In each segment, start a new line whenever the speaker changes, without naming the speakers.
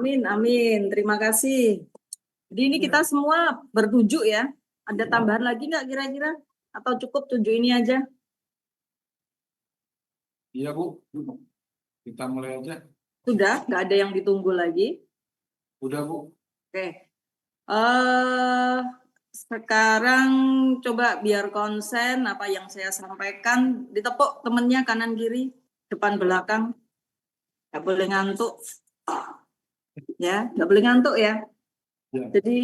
Amin, amin. Terima kasih. Jadi ini kita semua bertujuh ya. Ada tambahan lagi nggak kira-kira? Atau cukup 7 ini aja?
Iya Bu, kita mulai aja.
Sudah, nggak ada yang ditunggu lagi?
Udah Bu.
Oke. Sekarang coba biar konsen apa yang saya sampaikan. Ditepuk temennya kanan kiri, depan belakang. Nggak boleh ngantuk. Ya, nggak boleh ngantuk ya.
Ya.
Jadi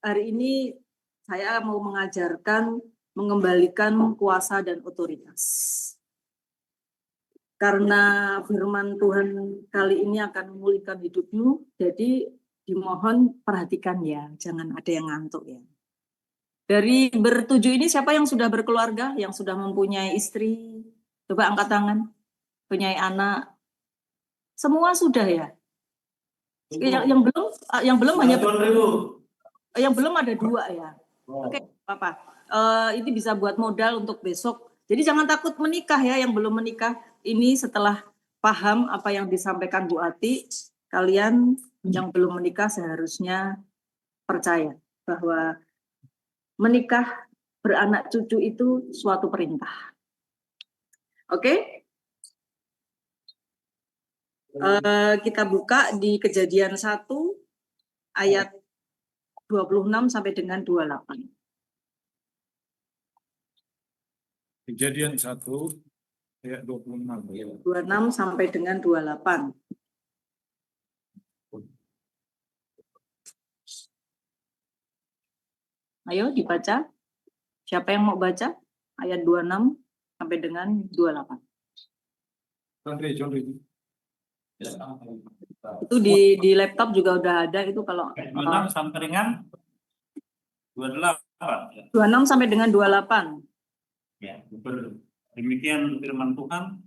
hari ini saya mau mengajarkan mengembalikan kuasa dan otoritas. Karena firman Tuhan kali ini akan memulihkan hidupmu, jadi dimohon perhatikan ya, jangan ada yang ngantuk ya. Dari bertujuh ini siapa yang sudah berkeluarga, yang sudah mempunyai istri? Coba angkat tangan. Punya anak? Semua sudah ya? Yang belum hanya yang belum ada 2 ya. Oke, Papa. Ini bisa buat modal untuk besok. Jadi jangan takut menikah ya, yang belum menikah. Ini setelah paham apa yang disampaikan Bu Ati, kalian yang belum menikah seharusnya percaya bahwa menikah, beranak cucu itu suatu perintah. Oke? Kita buka di Kejadian 1 ayat 26 sampai dengan 28.
Kejadian 1 ayat 26.
26 sampai dengan 28. Ayo dibaca. Siapa yang mau baca? Ayat 26 sampai dengan 28. Itu di laptop juga udah ada itu kalau
26 sampai dengan 28.
26 sampai dengan 28.
Ya, demikian firman Tuhan.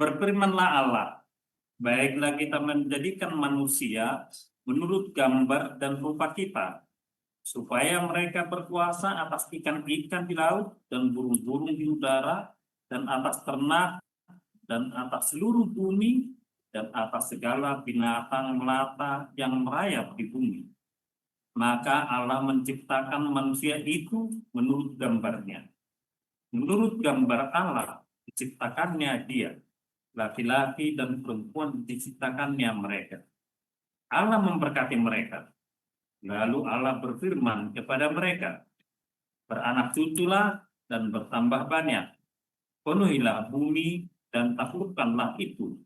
Berfirmanlah Allah, baiklah kita menjadikan manusia menurut gambar dan rupa kita, supaya mereka berkuasa atas ikan-ikan di laut dan burung-burung di udara dan atas ternak dan atas seluruh bumi dan atas segala binatang melata yang merayap di bumi. Maka Allah menciptakan manusia itu menurut gambarnya. Menurut gambar Allah diciptakannya dia, laki-laki dan perempuan diciptakannya mereka. Allah memberkati mereka. Lalu Allah berfirman kepada mereka, beranak cuculah dan bertambah banyak. Penuhilah bumi dan taklukkanlah itu.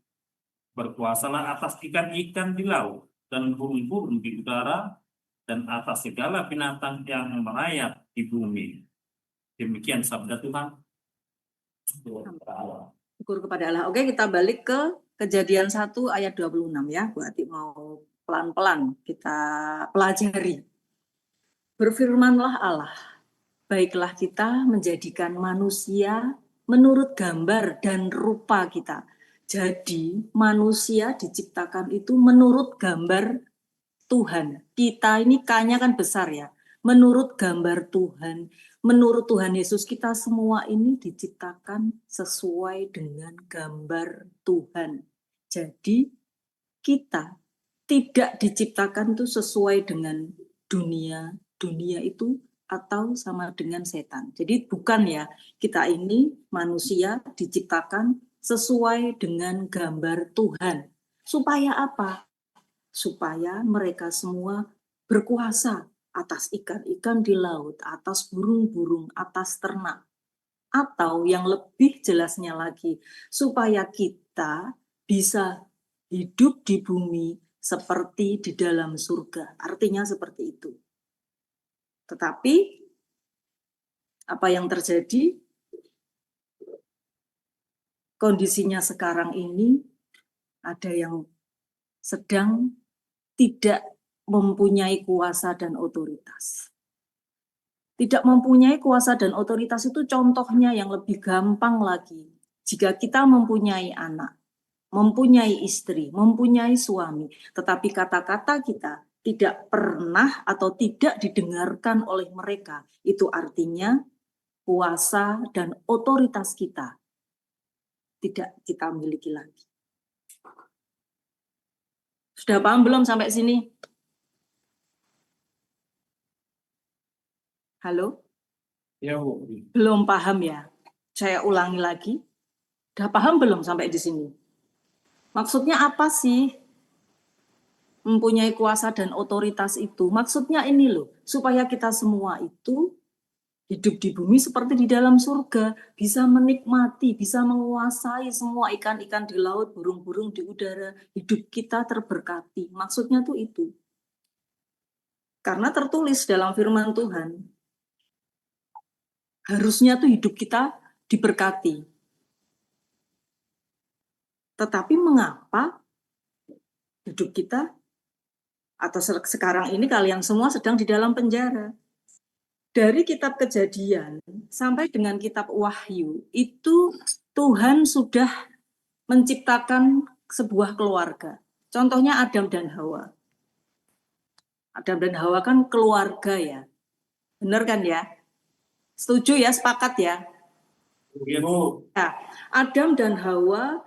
Berkuasalah atas ikan-ikan di laut dan burung-burung di udara dan atas segala binatang yang merayap di bumi. Demikian sabda Tuhan.
Syukur kepada Allah. Oke, kita balik ke Kejadian 1 ayat 26 ya. Bu Ati mau pelan-pelan kita pelajari. Berfirmanlah Allah, baiklah kita menjadikan manusia menurut gambar dan rupa kita. Jadi manusia diciptakan itu menurut gambar Tuhan. Kita ini K-nya kan besar ya. Menurut gambar Tuhan, menurut Tuhan Yesus, kita semua ini diciptakan sesuai dengan gambar Tuhan. Jadi kita tidak diciptakan itu sesuai dengan dunia itu atau sama dengan setan. Jadi bukan ya, kita ini manusia diciptakan sesuai dengan gambar Tuhan. Supaya apa? Supaya mereka semua berkuasa atas ikan-ikan di laut, atas burung-burung, atas ternak. Atau yang lebih jelasnya lagi, supaya kita bisa hidup di bumi seperti di dalam surga. Artinya seperti itu. Tetapi apa yang terjadi? Kondisinya sekarang ini ada yang sedang tidak mempunyai kuasa dan otoritas. Tidak mempunyai kuasa dan otoritas itu contohnya yang lebih gampang lagi. Jika kita mempunyai anak, mempunyai istri, mempunyai suami, tetapi kata-kata kita tidak pernah atau tidak didengarkan oleh mereka, itu artinya kuasa dan otoritas kita tidak kita miliki lagi. Sudah paham belum sampai sini? Halo?
Ya Bu.
Belum paham ya? Saya ulangi lagi. Sudah paham belum sampai di sini? Maksudnya apa sih? Mempunyai kuasa dan otoritas itu. Maksudnya ini loh, supaya kita semua itu hidup di bumi seperti di dalam surga, bisa menikmati, bisa menguasai semua ikan-ikan di laut, burung-burung di udara, hidup kita terberkati. Maksudnya tuh itu. Karena tertulis dalam firman Tuhan, harusnya tuh hidup kita diberkati. Tetapi mengapa hidup kita atau sekarang ini kalian semua sedang di dalam penjara? Dari kitab Kejadian sampai dengan kitab Wahyu, itu Tuhan sudah menciptakan sebuah keluarga. Contohnya Adam dan Hawa. Adam dan Hawa kan keluarga ya. Benar kan ya? Setuju ya, sepakat ya?
Ibu.
Nah, Adam dan Hawa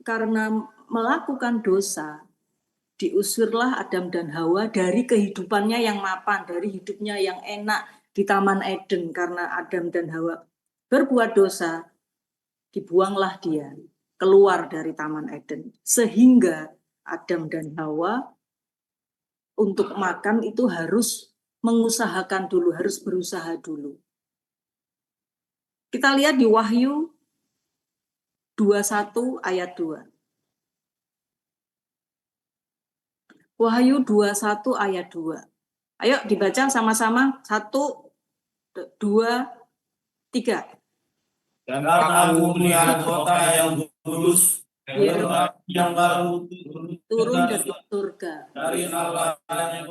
karena melakukan dosa, diusirlah Adam dan Hawa dari kehidupannya yang mapan, dari hidupnya yang enak di Taman Eden. Karena Adam dan Hawa berbuat dosa, dibuanglah dia keluar dari Taman Eden. Sehingga Adam dan Hawa untuk makan itu harus mengusahakan dulu, harus berusaha dulu. Kita lihat di Wahyu 21 ayat 2. Wahyu 21 ayat 2. Ayo dibaca sama-sama. 1, 2, 3.
Dan aku melihat kota yang kudus, yang baru
Turun dari surga,
dari Allah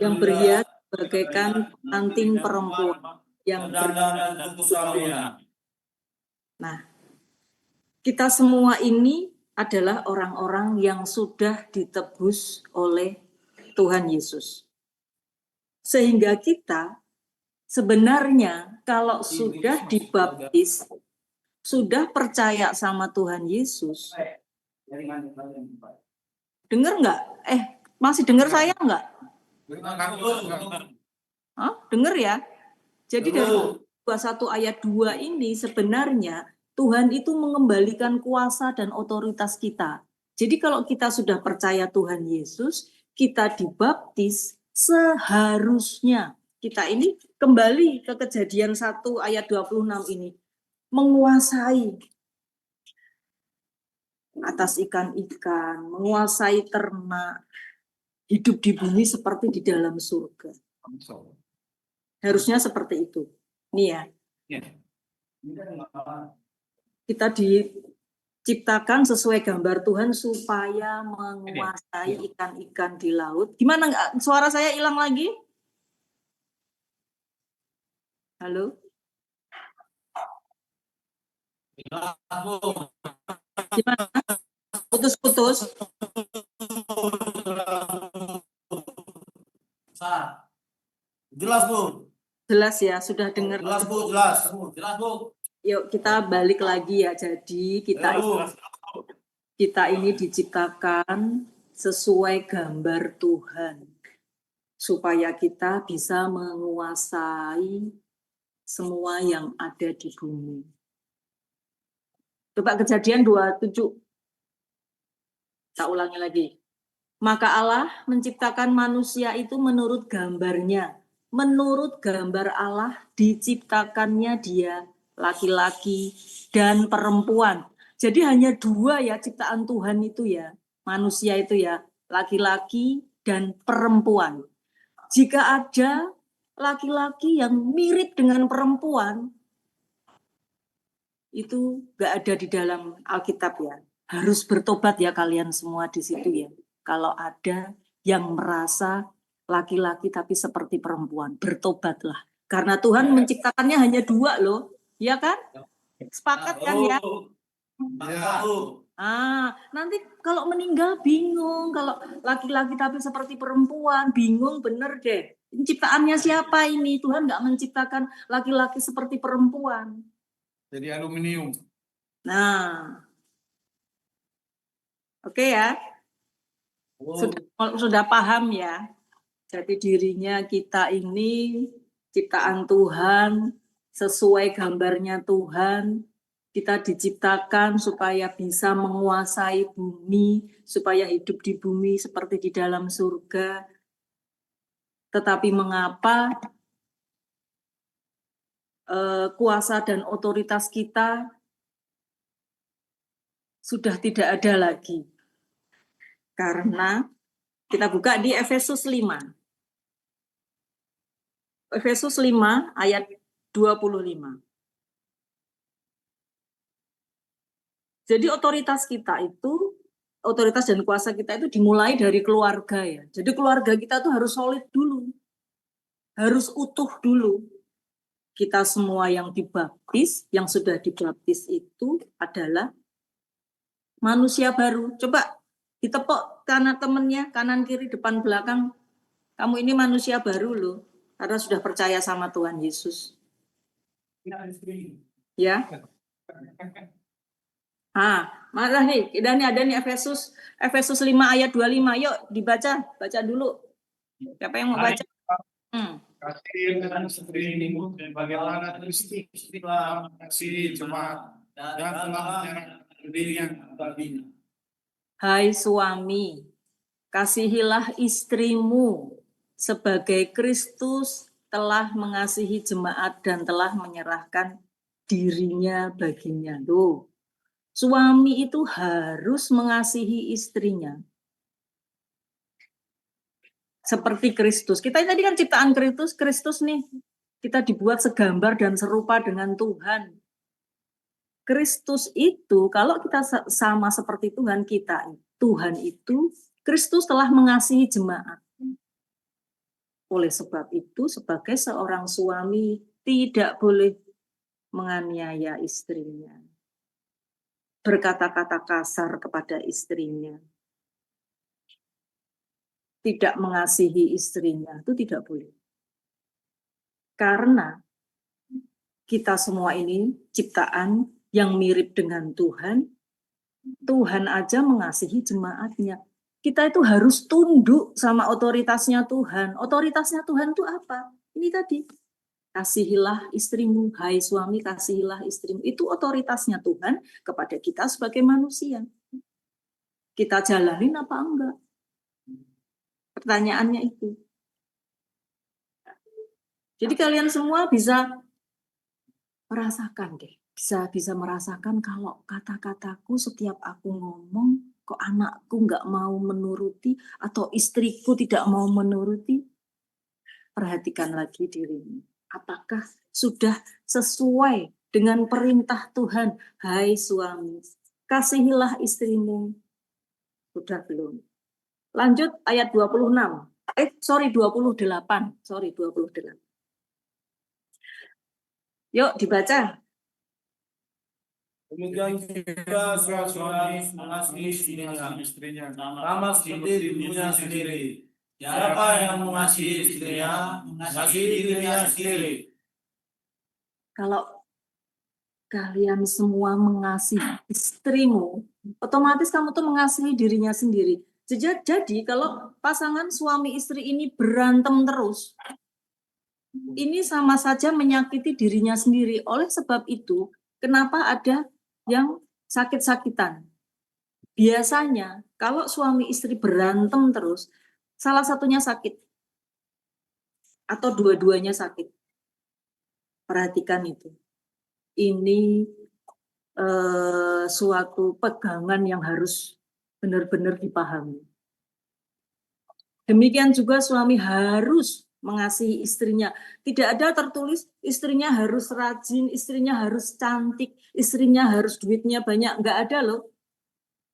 yang berhias bagaikan pengantin perempuan yang
dan suaminya.
Nah, kita semua ini adalah orang-orang yang sudah ditebus oleh Tuhan Yesus. Sehingga kita sebenarnya kalau sudah dibaptis, sudah percaya sama Tuhan Yesus, dengar nggak? Masih dengar saya nggak? Dengar ya? Jadi dari 21 ayat 2 ini sebenarnya Tuhan itu mengembalikan kuasa dan otoritas kita. Jadi kalau kita sudah percaya Tuhan Yesus, kita dibaptis, seharusnya kita ini kembali ke Kejadian 1 ayat 26 ini. Menguasai atas ikan-ikan, menguasai ternak, hidup di bumi seperti di dalam surga. Harusnya seperti itu. Nih ya. Kita diciptakan sesuai gambar Tuhan supaya menguasai ikan-ikan di laut. Gimana, suara saya hilang lagi? Halo? Gimana? Putus-putus?
Jelas, Bu.
Jelas ya, sudah dengar.
Jelas, Bu. Jelas. Jelas, Bu.
Yuk kita balik lagi ya. Jadi kita ini diciptakan sesuai gambar Tuhan. Supaya kita bisa menguasai semua yang ada di bumi. Coba Kejadian 27. Tak ulangi lagi. Maka Allah menciptakan manusia itu menurut gambarnya. Menurut gambar Allah diciptakannya dia laki-laki dan perempuan. Jadi hanya 2 ya ciptaan Tuhan itu ya. Manusia itu ya, laki-laki dan perempuan. Jika ada laki-laki yang mirip dengan perempuan, itu nggak ada di dalam Alkitab ya. Harus bertobat ya kalian semua di situ ya. Kalau ada yang merasa laki-laki tapi seperti perempuan, bertobatlah. Karena Tuhan menciptakannya hanya 2 loh, ya kan? Sepakat kan ya? Nanti kalau meninggal bingung, kalau laki-laki tapi seperti perempuan, bingung bener deh. Ini ciptaannya siapa ini? Tuhan nggak menciptakan laki-laki seperti perempuan.
Jadi aluminium.
Nah, oke ya. Sudah paham ya. Jadi dirinya kita ini ciptaan Tuhan, sesuai gambarnya Tuhan. Kita diciptakan supaya bisa menguasai bumi, supaya hidup di bumi seperti di dalam surga. Tetapi mengapa kuasa dan otoritas kita sudah tidak ada lagi? Karena kita buka di Efesus 5. Efesus 5 ayat 25. Jadi otoritas kita itu, otoritas dan kuasa kita itu dimulai dari keluarga ya. Jadi keluarga kita tuh harus solid dulu. Harus utuh dulu. Kita semua yang dibaptis, yang sudah dibaptis itu adalah manusia baru. Coba ditepuk kanan temennya, kanan kiri depan belakang. Kamu ini manusia baru loh. Karena sudah percaya sama Tuhan Yesus. Ya. Malah nih, dan ada nih Efesus 5 ayat 25. Yuk dibaca, baca dulu. Siapa yang mau baca?
Kasih dan seiring bagaimana Kristus telah mengasihi jemaat dan telah menyerahkan dirinya baginya.
Hai suami, kasihilah istrimu sebagai Kristus telah mengasihi jemaat dan telah menyerahkan dirinya baginya. Tuh, suami itu harus mengasihi istrinya. Seperti Kristus. Kita tadi kan ciptaan Kristus nih. Kita dibuat segambar dan serupa dengan Tuhan. Kristus itu, kalau kita sama seperti Tuhan itu, Kristus telah mengasihi jemaat. Oleh sebab itu, sebagai seorang suami, tidak boleh menganiaya istrinya. Berkata-kata kasar kepada istrinya. Tidak mengasihi istrinya, itu tidak boleh. Karena kita semua ini ciptaan yang mirip dengan Tuhan. Tuhan aja mengasihi jemaatnya. Kita itu harus tunduk sama otoritasnya Tuhan. Otoritasnya Tuhan itu apa? Ini tadi. Kasihilah istrimu, hai suami kasihilah istrimu. Itu otoritasnya Tuhan kepada kita sebagai manusia. Kita jalanin apa enggak? Pertanyaannya itu. Jadi kalian semua bisa merasakan deh. Bisa merasakan kalau kata-kataku setiap aku ngomong, kok anakku nggak mau menuruti atau istriku tidak mau menuruti. Perhatikan lagi dirimu. Apakah sudah sesuai dengan perintah Tuhan? Hai suami, kasihilah istrimu. Sudah belum? Lanjut ayat 26. 28. 28. Yuk dibaca.
Demikian juga suami mengasihi istrinya, sama seperti dirinya sendiri. Siapa yang mengasihi istrinya, mengasihi dirinya sendiri. Kalau
Kalian semua mengasihi istrimu, otomatis kamu tuh mengasihi dirinya sendiri. Jadi kalau pasangan suami istri ini berantem terus, ini sama saja menyakiti dirinya sendiri. Oleh sebab itu, kenapa ada yang sakit-sakitan? Biasanya kalau suami istri berantem terus, salah satunya sakit atau dua-duanya sakit. Perhatikan itu. Ini suatu pegangan yang harus benar-benar dipahami. Demikian juga suami harus mengasihi istrinya. Tidak ada tertulis istrinya harus rajin, istrinya harus cantik, istrinya harus duitnya banyak. Enggak ada loh.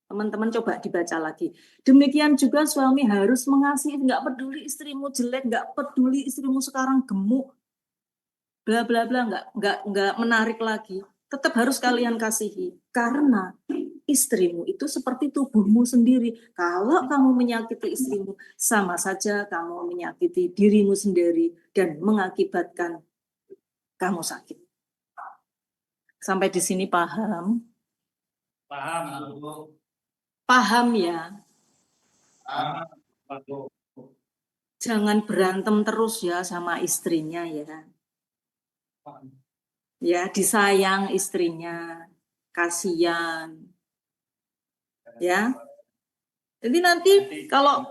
Teman-teman coba dibaca lagi. Demikian juga suami harus mengasihi, enggak peduli istrimu jelek, enggak peduli istrimu sekarang gemuk, bla bla bla, enggak menarik lagi. Tetap harus kalian kasihi. Karena istrimu itu seperti tubuhmu sendiri. Kalau kamu menyakiti istrimu, sama saja kamu menyakiti dirimu sendiri dan mengakibatkan kamu sakit. Sampai di sini paham?
paham, Bu.
Paham ya? Jangan berantem terus ya sama istrinya ya. Ya, disayang istrinya, kasihan. Ya. Jadi nanti kalau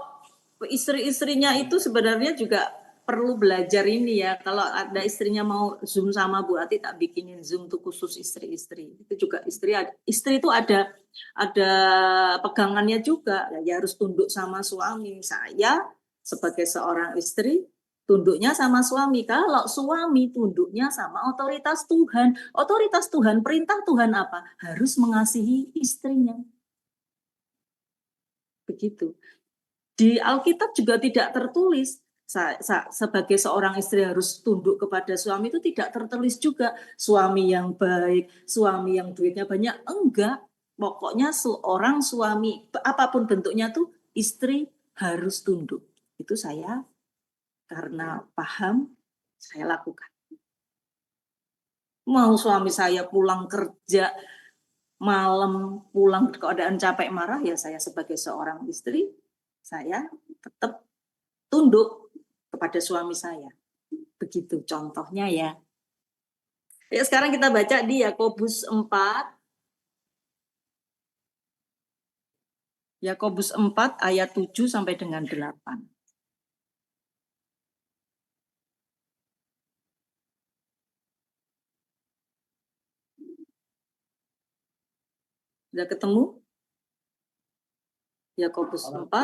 istri-istrinya itu sebenarnya juga perlu belajar ini ya. Kalau ada istrinya mau Zoom sama Bu Ati, tak bikinin Zoom tuh khusus istri-istri. Itu juga istri itu ada pegangannya juga. Ya harus tunduk sama suami. Saya sebagai seorang istri tunduknya sama suami. Kalau suami tunduknya sama otoritas Tuhan. Otoritas Tuhan, perintah Tuhan apa? Harus mengasihi istrinya. Begitu. Di Alkitab juga tidak tertulis sebagai seorang istri harus tunduk kepada suami, itu tidak tertulis juga suami yang baik, suami yang duitnya banyak, enggak. Pokoknya seorang suami apapun bentuknya tuh istri harus tunduk. Itu saya karena paham saya lakukan. Mau suami saya pulang kerja malam, pulang keadaan capek marah, ya saya sebagai seorang istri saya tetap tunduk kepada suami saya. Begitu contohnya ya. Ya, sekarang kita baca di Yakobus 4. Yakobus 4 ayat 7 sampai dengan 8. Sudah ketemu? Yakobus 4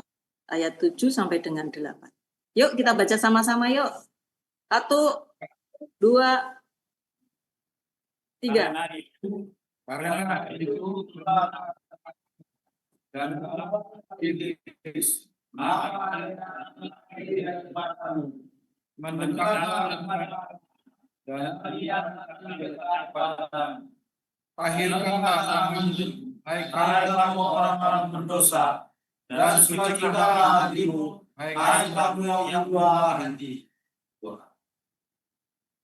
ayat 7 sampai dengan 8. Yuk kita baca sama-sama yuk. 1, 2, 3.
Karena itu dan iblis mendekat dan akhirkanlah tanganmu, hai kamu orang-orang berdosa, dan sucikanlah hatimu, hai kamu yang dua hati.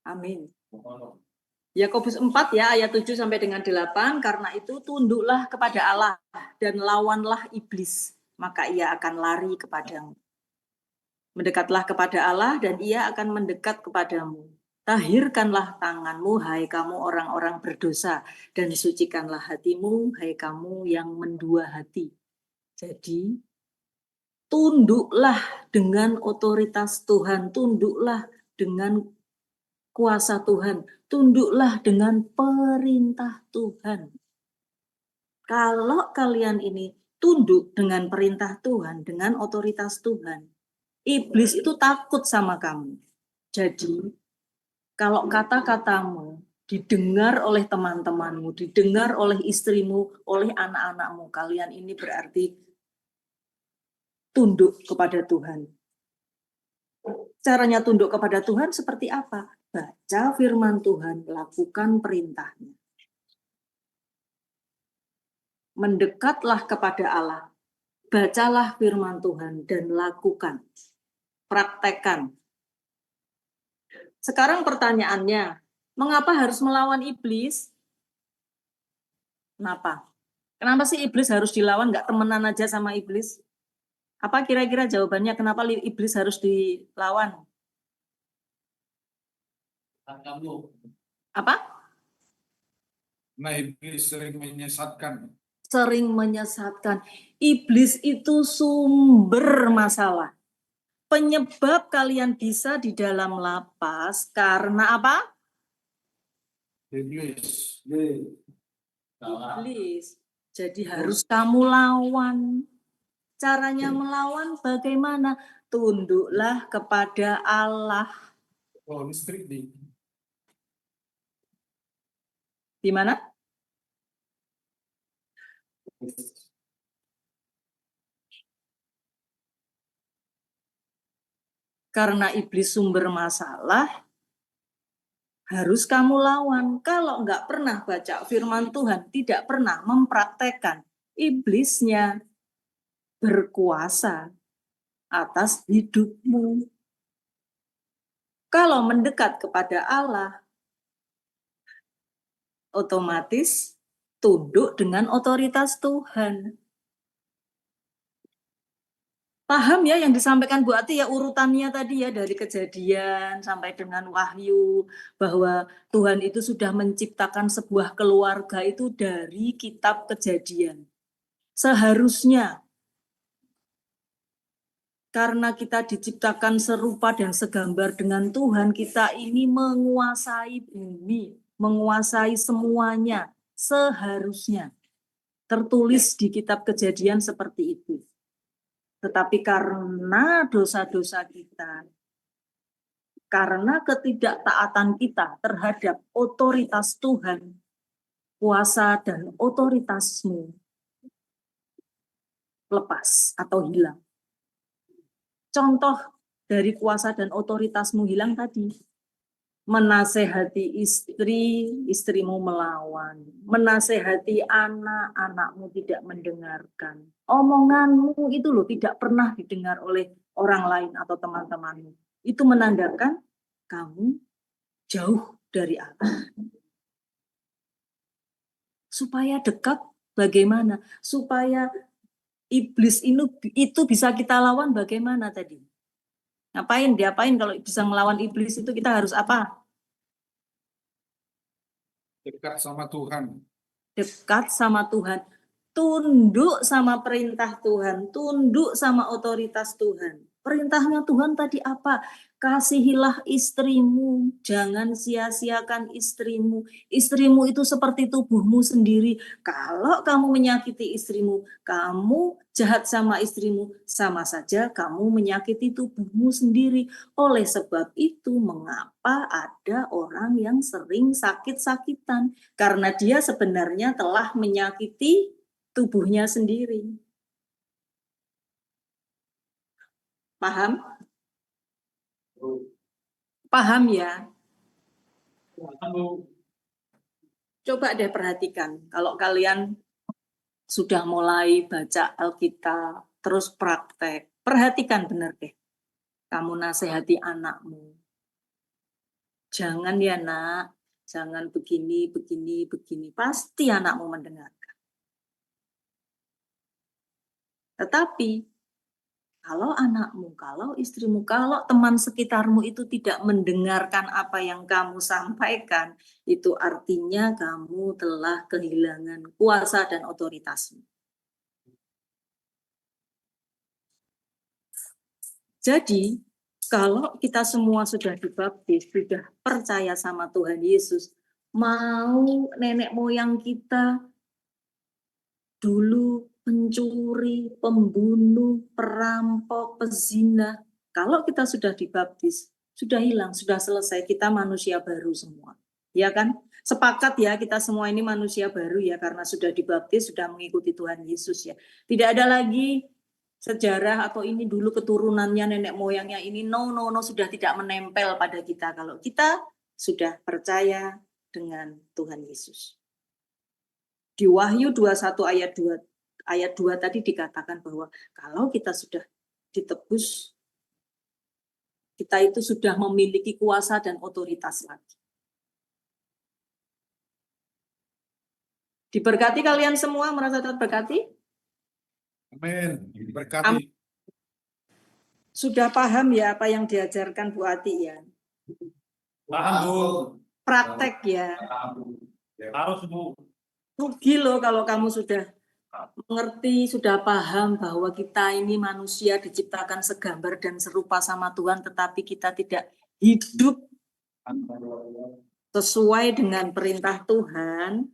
Amin. Yakobus 4 ya ayat 7 sampai dengan 8, karena itu tunduklah kepada Allah dan lawanlah iblis, maka ia akan lari kepadamu. Mendekatlah kepada Allah dan ia akan mendekat kepadamu. Tahirkanlah tanganmu, hai kamu orang-orang berdosa, dan sucikanlah hatimu, hai kamu yang mendua hati. Jadi tunduklah dengan otoritas Tuhan, tunduklah dengan kuasa Tuhan, tunduklah dengan perintah Tuhan. Kalau kalian ini tunduk dengan perintah Tuhan, dengan otoritas Tuhan, iblis itu takut sama kamu. Jadi, kalau kata-katamu didengar oleh teman-temanmu, didengar oleh istrimu, oleh anak-anakmu, kalian ini berarti tunduk kepada Tuhan. Caranya tunduk kepada Tuhan seperti apa? Baca firman Tuhan, lakukan perintahnya. Mendekatlah kepada Allah, bacalah firman Tuhan dan lakukan, praktekkan. Sekarang pertanyaannya, mengapa harus melawan iblis? Kenapa? Kenapa sih iblis harus dilawan? Nggak temenan aja sama iblis? Apa kira-kira jawabannya kenapa iblis harus dilawan? Apa?
Nah, iblis sering menyesatkan.
Sering menyesatkan. Iblis itu sumber masalah. Penyebab kalian bisa di dalam lapas karena apa?
Iblis.
Iblis. Jadi harus kamu lawan. Caranya melawan bagaimana? Tunduklah kepada Allah.
Oh, listrik di.
Di mana? Karena iblis sumber masalah, harus kamu lawan. Kalau nggak pernah baca firman Tuhan, tidak pernah mempraktekkan, iblisnya berkuasa atas hidupmu. Kalau mendekat kepada Allah, otomatis tunduk dengan otoritas Tuhan. Paham ya yang disampaikan Bu Ati ya, urutannya tadi ya, dari Kejadian sampai dengan Wahyu, bahwa Tuhan itu sudah menciptakan sebuah keluarga itu dari kitab Kejadian. Seharusnya karena kita diciptakan serupa dan segambar dengan Tuhan, kita ini menguasai bumi, menguasai semuanya. Seharusnya tertulis di kitab Kejadian seperti itu. Tetapi karena dosa-dosa kita, karena ketidaktaatan kita terhadap otoritas Tuhan, kuasa dan otoritasmu lepas atau hilang. Contoh dari kuasa dan otoritasmu hilang tadi. Menasehati istri, istrimu melawan. Menasehati anak, anakmu tidak mendengarkan. Omonganmu itu loh tidak pernah didengar oleh orang lain atau teman-temanmu. Itu menandakan kamu jauh dari Allah. Supaya dekat bagaimana? Supaya iblis itu bisa kita lawan bagaimana tadi? Diapain kalau bisa melawan iblis itu kita harus apa?
Dekat sama Tuhan.
Dekat sama Tuhan, tunduk sama perintah Tuhan, tunduk sama otoritas Tuhan. Perintahnya Tuhan tadi apa? Kasihilah istrimu, jangan sia-siakan istrimu. Istrimu itu seperti tubuhmu sendiri. Kalau kamu menyakiti istrimu, kamu jahat sama istrimu, sama saja kamu menyakiti tubuhmu sendiri. Oleh sebab itu, mengapa ada orang yang sering sakit-sakitan? Karena dia sebenarnya telah menyakiti tubuhnya sendiri. Paham? Paham ya? Coba deh perhatikan, kalau kalian sudah mulai baca Alkitab, terus praktek, perhatikan benar deh. Kamu nasihati anakmu. Jangan ya nak, jangan begini, begini, begini. Pasti anakmu mendengarkan. Tetapi kalau anakmu, kalau istrimu, kalau teman sekitarmu itu tidak mendengarkan apa yang kamu sampaikan, itu artinya kamu telah kehilangan kuasa dan otoritasmu. Jadi, kalau kita semua sudah dibaptis, sudah percaya sama Tuhan Yesus, mau nenek moyang kita dulu pencuri, pembunuh, perampok, pezina. Kalau kita sudah dibaptis, sudah hilang, sudah selesai, kita manusia baru semua. Ya kan? Sepakat ya, kita semua ini manusia baru ya, karena sudah dibaptis, sudah mengikuti Tuhan Yesus ya. Tidak ada lagi sejarah atau ini dulu keturunannya nenek moyangnya ini, no, sudah tidak menempel pada kita. Kalau kita sudah percaya dengan Tuhan Yesus. Di Wahyu 21 ayat 2 tadi dikatakan bahwa kalau kita sudah ditebus, kita itu sudah memiliki kuasa dan otoritas lagi. Diberkati kalian semua, merasa terberkati?
Amin. Berkati.
Sudah paham ya apa yang diajarkan Bu Ati ya?
Paham, Bu.
Praktek ya.
Harus, Bu.
Rugi loh kalau kamu sudah mengerti, sudah paham bahwa kita ini manusia diciptakan segambar dan serupa sama Tuhan, tetapi kita tidak hidup sesuai dengan perintah Tuhan.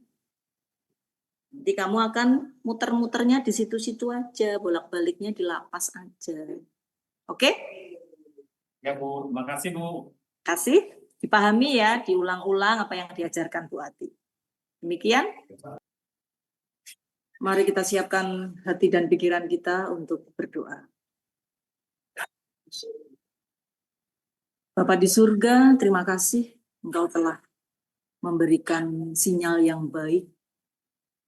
Nanti kamu akan muter-muternya di situ-situ aja, bolak-baliknya di lapas aja. Oke?
Ya Bu, makasih Bu.
Kasih, dipahami ya, diulang-ulang apa yang diajarkan Bu Ati. Demikian. Mari kita siapkan hati dan pikiran kita untuk berdoa. Bapa di surga, terima kasih Engkau telah memberikan sinyal yang baik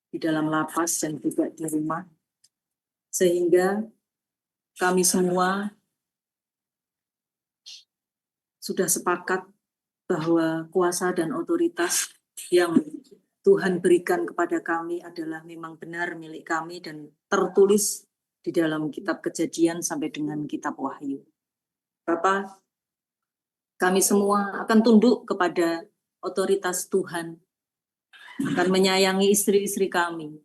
di dalam lapas dan juga di rumah. Sehingga kami semua sudah sepakat bahwa kuasa dan otoritas yang Tuhan berikan kepada kami adalah memang benar milik kami dan tertulis di dalam kitab Kejadian sampai dengan kitab Wahyu. Bapa, kami semua akan tunduk kepada otoritas Tuhan, akan menyayangi istri-istri kami,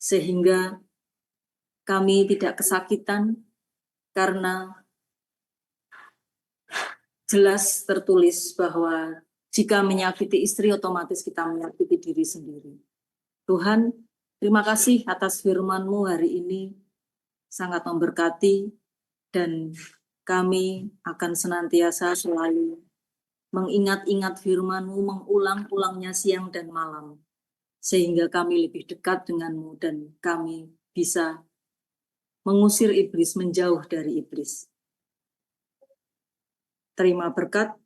sehingga kami tidak kesakitan, karena jelas tertulis bahwa jika menyakiti istri, otomatis kita menyakiti diri sendiri. Tuhan, terima kasih atas firman-Mu hari ini, sangat memberkati, dan kami akan senantiasa selalu mengingat-ingat firman-Mu, mengulang-ulangnya siang dan malam, sehingga kami lebih dekat dengan-Mu dan kami bisa mengusir iblis, menjauh dari iblis. Terima berkat,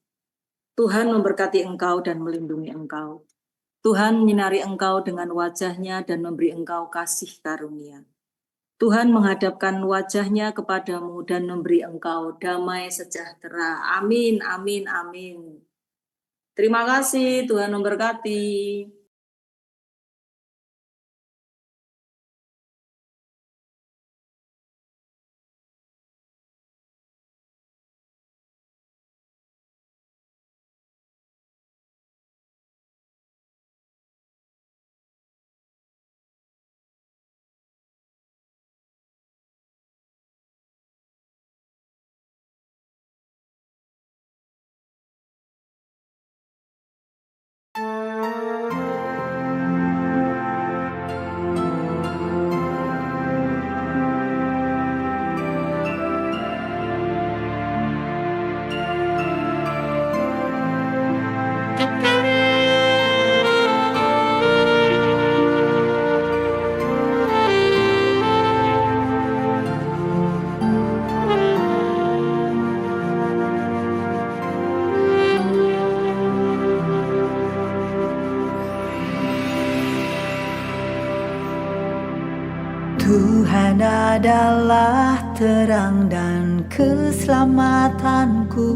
Tuhan memberkati engkau dan melindungi engkau. Tuhan menyinari engkau dengan wajah-Nya dan memberi engkau kasih karunia. Tuhan menghadapkan wajah-Nya kepadamu dan memberi engkau damai sejahtera. Amin, amin, amin. Terima kasih, Tuhan memberkati.
Tuhan adalah terang dan keselamatanku.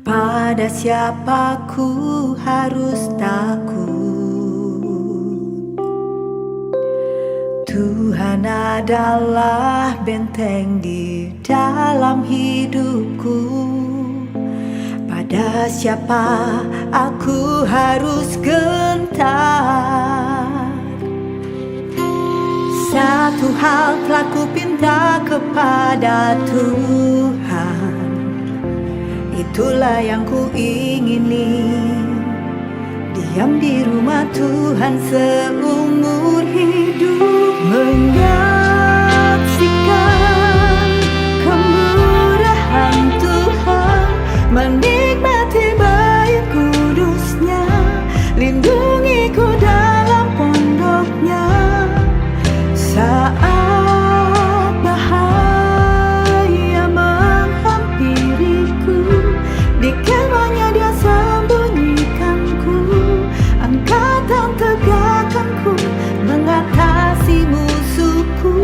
Pada siapa ku harus takut? Tuhan adalah benteng di dalam hidupku. Pada siapa aku harus gentar? Satu hal telah ku pinta kepada Tuhan, itulah yang ku ingini, diam di rumah Tuhan seumur hidup, menyaksikan kemurahan Tuhan, menikmati baik kudus-Nya, lindungiku dalam pondok-Nya. Saat bahaya menghampiriku, di kemahnya Dia sembunyikanku, angkatan tegakkanku, mengatasi musuhku.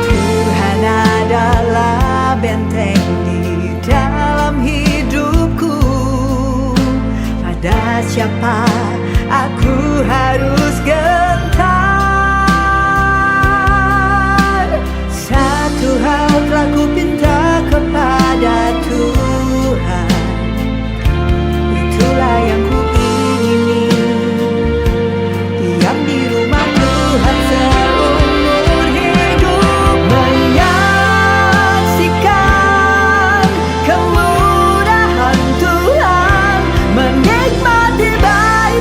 Tuhan adalah benteng di dalam hidupku. Pada siapa aku harus gentar? Satu hal telah ku pinta kepada Tuhan, itulah yang ku ingini, diam di rumah Tuhan seumur hidup, menyaksikan kemurahan Tuhan, menikmati baik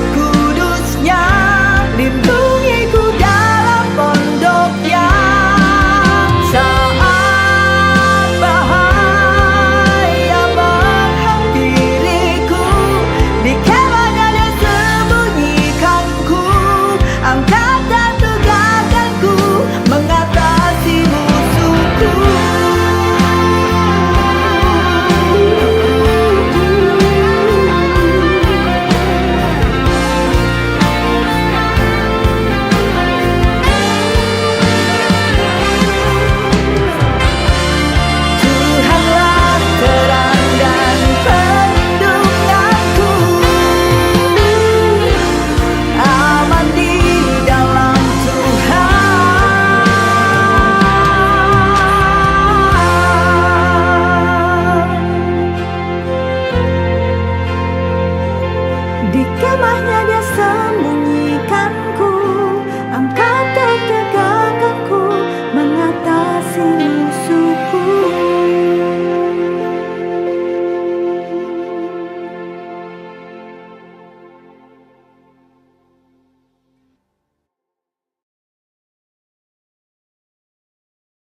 kemahnya dia sembunyikan